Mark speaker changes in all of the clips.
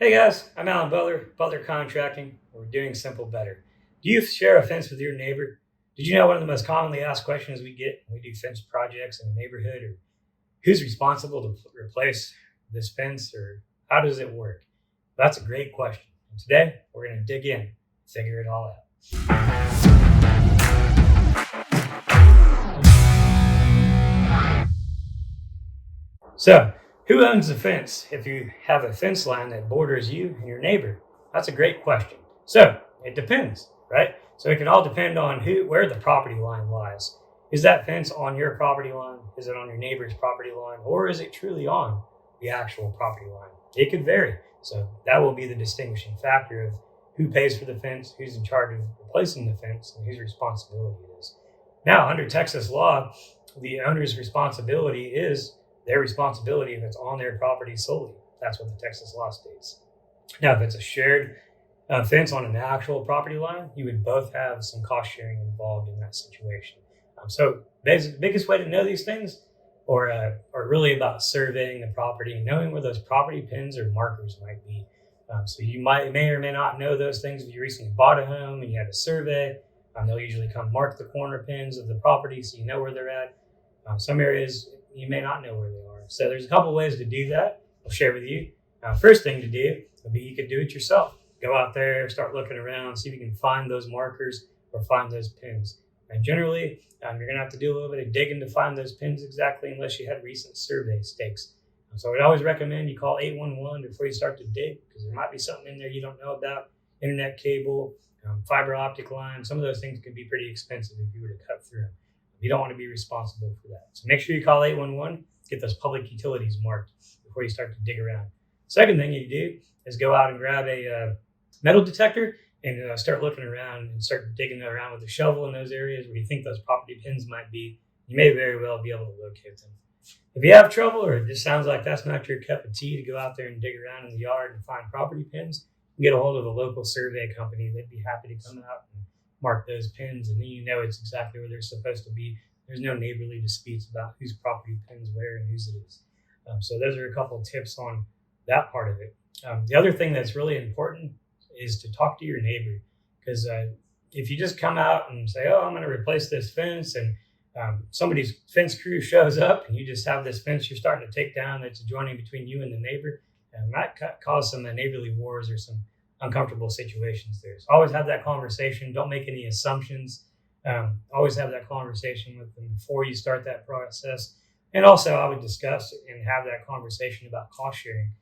Speaker 1: Hey guys, I'm Alan Butler, Butler Contracting. We're doing simple better. Do you share a fence with your neighbor? Did you know one of the most commonly asked questions we get when we do fence projects in a neighborhood or who's responsible to replace this fence or how does it work? That's a great question. And today we're going to dig in, figure it all out. So, who owns the fence if you have a fence line that borders you and your neighbor? That's a great question. So, it depends, right? So, it can all depend on where the property line lies. Is that fence on your property line? Is it on your neighbor's property line? Or is it truly on the actual property line? It could vary. So, that will be the distinguishing factor of who pays for the fence, who's in charge of replacing the fence, and whose responsibility it is. Now, under Texas law, the owner's responsibility is their responsibility if it's on their property solely. That's what the Texas law states. Now, if it's a shared fence on an actual property line, you would both have some cost sharing involved in that situation. So the biggest way to know these things are really about surveying the property and knowing where those property pins or markers might be. So you may or may not know those things if you recently bought a home and you had a survey. They'll usually come mark the corner pins of the property so you know where they're at. Some areas you may not know where they are. So there's a couple ways to do that. I'll share with you. First thing to do would be you could do it yourself. Go out there, start looking around, see if you can find those markers or find those pins. And generally, you're going to have to do a little bit of digging to find those pins exactly unless you had recent survey stakes. So I would always recommend you call 811 before you start to dig because there might be something in there you don't know about. Internet cable, fiber optic line, some of those things could be pretty expensive if you were to cut through them. You don't want to be responsible for that. So make sure you call 811, get those public utilities marked before you start to dig around. Second thing you do is go out and grab a metal detector and start looking around and start digging around with a shovel in those areas where you think those property pins might be. You may very well be able to locate them. If you have trouble or it just sounds like that's not your cup of tea to go out there and dig around in the yard and find property pins, you get a hold of a local survey company. They'd be happy to come out and mark those pins, and then you know it's exactly where they're supposed to be. There's no neighborly disputes about whose property pins where and whose it is. So those are a couple of tips on that part of it. The other thing that's really important is to talk to your neighbor, because if you just come out and say, oh, I'm going to replace this fence, and somebody's fence crew shows up and you just have this fence you're starting to take down that's adjoining between you and the neighbor, might cause some neighborly wars or some uncomfortable situations there. So always have that conversation. Don't make any assumptions. Always have that conversation with them before you start that process. And also I would discuss and have that conversation about cost sharing.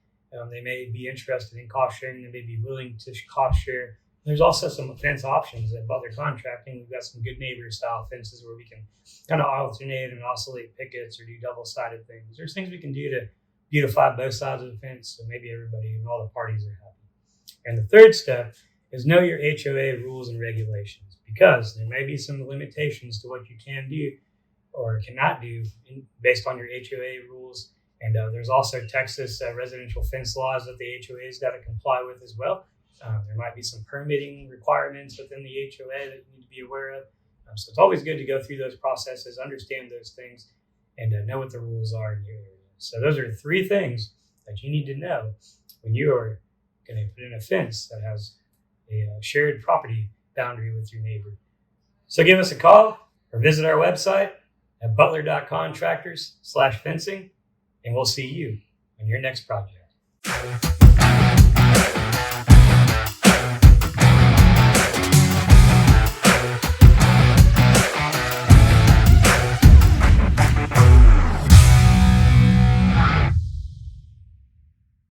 Speaker 1: They may be interested in cost sharing. They may be willing to cost share. There's also some fence options at Butler Contracting. We've got some good neighbor style fences where we can kind of alternate and oscillate pickets or do double-sided things. There's things we can do to beautify both sides of the fence so maybe everybody and all the parties are happy. And the third step is know your HOA rules and regulations, because there may be some limitations to what you can do or cannot do based on your HOA rules. And there's also Texas residential fence laws that the HOA's got to comply with as well. There might be some permitting requirements within the HOA that you need to be aware of. So it's always good to go through those processes, understand those things, and know what the rules are in your area. So those are three things that you need to know when you are going to put in a fence that has a shared property boundary with your neighbor. So give us a call or visit our website at butler.contractors/fencing, and we'll see you on your next project.